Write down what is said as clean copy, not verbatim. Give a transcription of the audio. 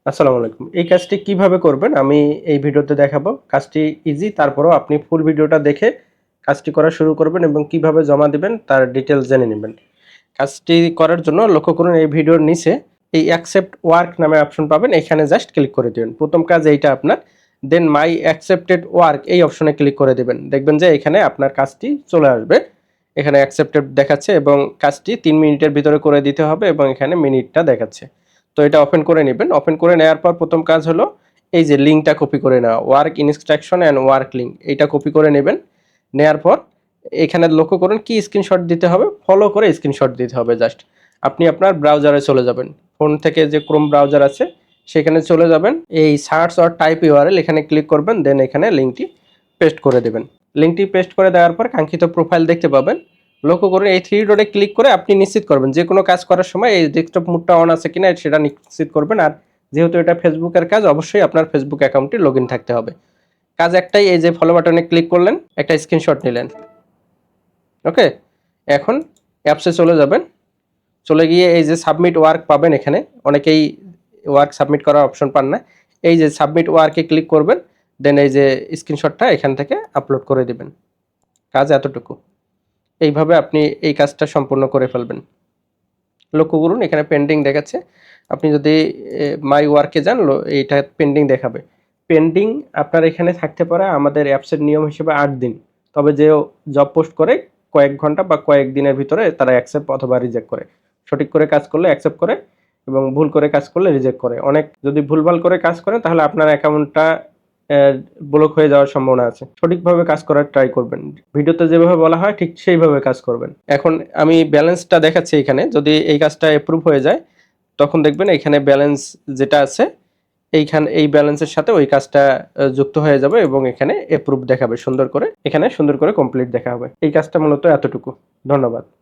আসসালামু আলাইকুম। এই কাজটি কিভাবে করবেন আমি এই ভিডিওতে দেখাবো। কাজটি ইজি, তারপরেও আপনি ফুল ভিডিওটা দেখে কাজটি করা শুরু করবেন এবং কিভাবে জমা দিবেন তার ডিটেইলস জেনে নিবেন। কাজটি করার জন্য লক্ষ্য করুন এই ভিডিওর নিচে এই অ্যাকসেপ্ট ওয়ার্ক নামে অপশন পাবেন। এখানে জাস্ট ক্লিক করে দিবেন। প্রথম কাজ এইটা আপনার। দেন মাই অ্যাকসেপ্টেড ওয়ার্ক এই অপশনে ক্লিক করে দিবেন। দেখবেন যে এখানে আপনার কাজটি চলে আসবে। এখানে অ্যাকসেপ্টেড দেখাচ্ছে এবং কাজটি ৩ মিনিটের ভিতরে করে দিতে হবে এবং এখানে মিনিটটা দেখাচ্ছে। তো এটা ওপেন করে নেবেন। ওপেন করে নেওয়ার পর প্রথম কাজ হলো এই যে লিঙ্কটা কপি করে নেওয়া, work instruction and work link এইটা কপি করে নেবেন। নেয়ার পর এখানে লক্ষ্য করুন কি স্ক্রিনশট দিতে হবে, ফলো করে স্ক্রিনশট দিতে হবে জাস্ট। আপনি আপনার ব্রাউজারে চলে যাবেন। ফোন থেকে যে ক্রোম ব্রাউজার আছে সেখানে চলে যাবেন। এই সার্চ অর টাইপ ইউআরএল এখানে ক্লিক করবেন, দেন এখানে লিঙ্কটি পেস্ট করে দেবেন। লিঙ্কটি পেস্ট করে দেওয়ার পর কাঙ্ক্ষিত প্রোফাইল দেখতে পাবেন। লক্ষ্য করুন এই থ্রি ডটে ক্লিক করে আপনি নিশ্চিত করবেন যে কোনো কাজ করার সময় এই ডেস্কটপ মোডটা অন আছে কিনা সেটা নিশ্চিত করবেন। আর যেহেতু এটা ফেসবুকের কাজ, অবশ্যই আপনার ফেসবুক অ্যাকাউন্টটি লগ ইন থাকতে হবে। কাজ একটাই, এই যে ফলো বাটনে ক্লিক করলেন, একটা স্ক্রিনশট নিলেন। ওকে, এখন অ্যাপসে চলে যাবেন। চলে গিয়ে এই যে সাবমিট ওয়ার্ক পাবেন, এখানে অনেকেই ওয়ার্ক সাবমিট করার অপশন পান না। এই যে সাবমিট ওয়ার্কে ক্লিক করবেন, দেন এই যে স্ক্রিনশটটা এখান থেকে আপলোড করে দিবেন। কাজ এতটুকু। এইভাবে আপনি এই কাজটা সম্পূর্ণ করে ফেলবেন। লক্ষ্য করুন এখানে পেন্ডিং দেখাচ্ছে। আপনি যদি মাই ওয়ার্কে যান এইটা পেন্ডিং দেখাবে। পেন্ডিং আপনার এখানে থাকতে পারে আমাদের অ্যাপসের নিয়ম হিসেবে ৮ দিন। তবে যে জব পোস্ট করে কয়েক ঘন্টা বা কয়েক দিনের ভিতরে তারা অ্যাকসেপ্ট অথবা রিজেক্ট করে। সঠিক করে কাজ করলে অ্যাকসেপ্ট করে এবং ভুল করে কাজ করলে রিজেক্ট করে। অনেক যদি ভুলভাল করে কাজ করেন তাহলে আপনার অ্যাকাউন্টটা ব্লক হয়ে যাওয়ার সম্ভাবনা আছে। সঠিকভাবে কাজ করার ট্রাই করবেন। ভিডিওতে যেভাবে বলা হয় ঠিক সেইভাবে কাজ করবেন। এখন আমি ব্যালেন্সটা দেখাচ্ছি এখানে। যদি এই কাজটা অ্যাপ্রুভ হয়ে যায় তখন দেখবেন এখানে ব্যালেন্স যেটা আছে এইখানে এই ব্যালেন্সের সাথে ওই কাজটা যুক্ত হয়ে যাবে এবং এখানে অ্যাপ্রুভ দেখাবে সুন্দর করে। এখানে সুন্দর করে কমপ্লিট দেখা হবে। এই কাজটা মূলত এতটুকু। ধন্যবাদ।